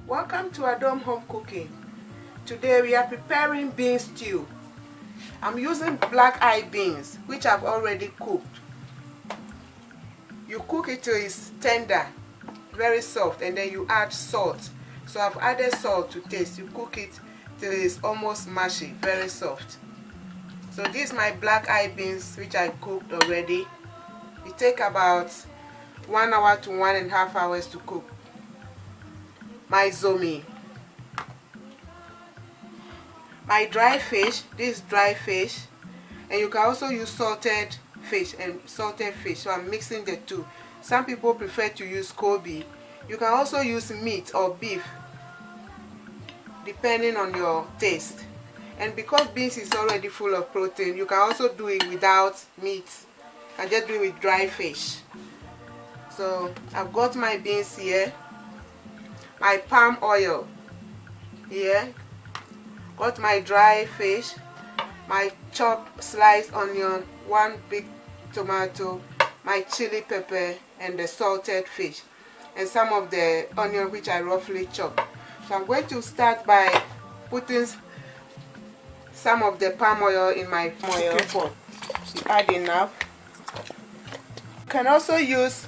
Welcome to Adom Home Cooking. Today we are preparing bean stew. I'm using black eye beans which I've already cooked. You cook it till it's tender, very soft, and then you add salt. So I've added salt to taste. You cook it till it's almost mushy, very soft. So this is my black eye beans which I cooked already. It takes about 1 hour to 1.5 hours to cook. My zomi, my dry fish, this dry fish, and you can also use salted fish. So I'm mixing the two. Some people prefer to use Kobe. You can also use meat or beef depending on your taste. And because beans is already full of protein, you can also do it without meat and just do it with dry fish. So I've got my beans here, my palm oil here, got my dry fish, my chopped sliced onion, 1 big tomato, my chili pepper, and the salted fish, and some of the onion which I roughly chopped. So I'm going to start by putting some of the palm oil in my oil pot. You add enough. You can also use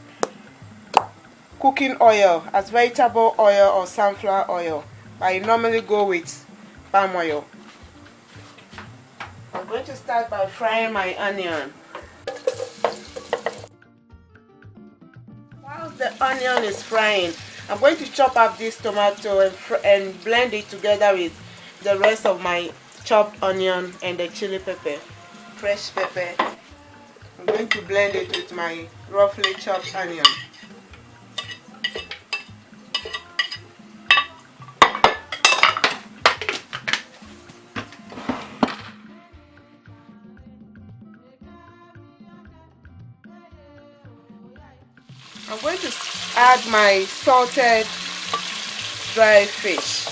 cooking oil as vegetable oil or sunflower oil, but I normally go with palm oil. I'm going to start by frying my onion. While the onion is frying, I'm going to chop up this tomato and blend it together with the rest of my chopped onion and the chili pepper, fresh pepper. I'm going to blend it with my roughly chopped onion. I'm going to add my salted dry fish,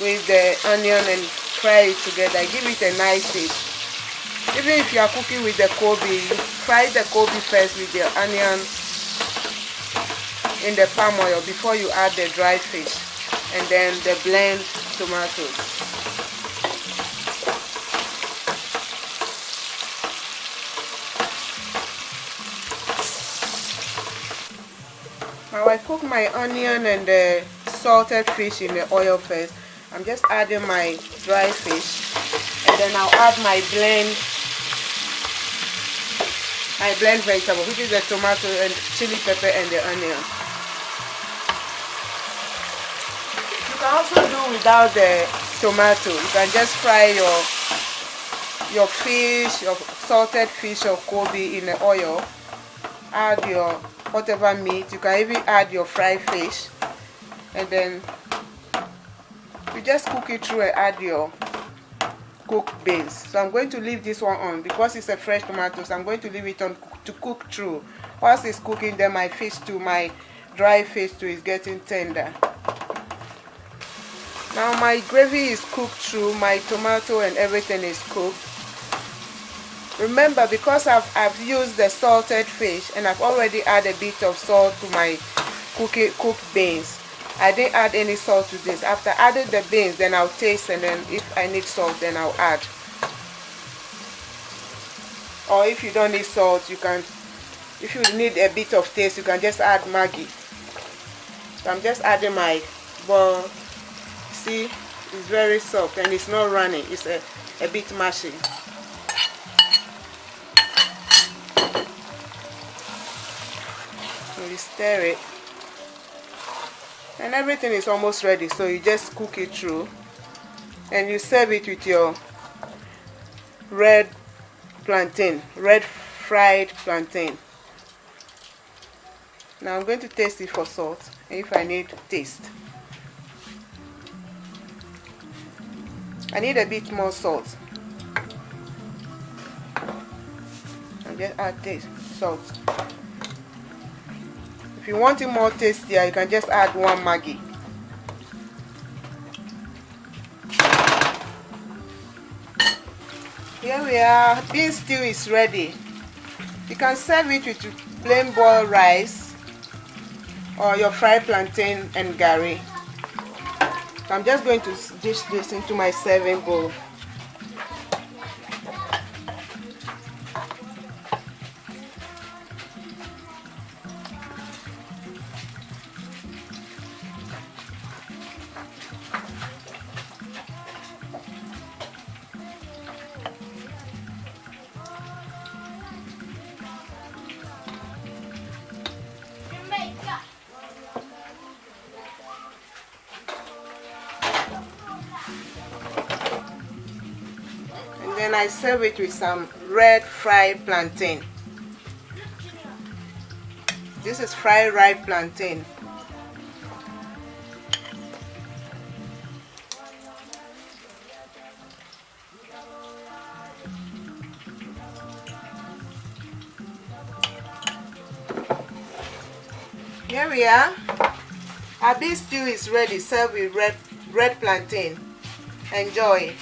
with the onion and fry it together. Give it a nice taste. Even if you are cooking with the Kobe, you fry the Kobe first with the onion in the palm oil before you add the dry fish and then the blend tomatoes. Now I cook my onion and the salted fish in the oil first. I'm just adding my dry fish, and then I'll add my blend vegetable, which is the tomato and chili pepper and the onion. You can also do without the tomato. You can just fry your fish, your salted fish or Kobe in the oil. Add your whatever meat. You can even add your fried fish, and then you just cook it through and add your cooked beans. So I'm going to leave this one on because it's a fresh tomato, so I'm going to leave it on to cook through. Whilst it's cooking, then my dry fish too is getting tender. Now my gravy is cooked through, my tomato and everything is cooked. Remember, because I've used the salted fish and I've already added a bit of salt to my cooked beans, I didn't add any salt to this. After adding the beans, then I'll taste, and then if I need salt, then I'll add. Or if you don't need salt, you can, if you need a bit of taste, you can just add Maggi. So I'm just adding my boil. See, it's very soft and it's not running. It's a bit mushy. You stir it, and everything is almost ready, so you just cook it through and you serve it with your red fried plantain. Now I'm going to taste it for salt, and if I need taste, I need a bit more salt. And just add salt. If you want it more tastier, you can just add 1 Maggi. Here we are. Bean stew is ready. You can serve it with plain boiled rice or your fried plantain and gari. So I'm just going to dish this into my serving bowl. Then I serve it with some red fried plantain. This is fried ripe plantain. Here we are. Our beef stew is ready, served with red plantain. Enjoy.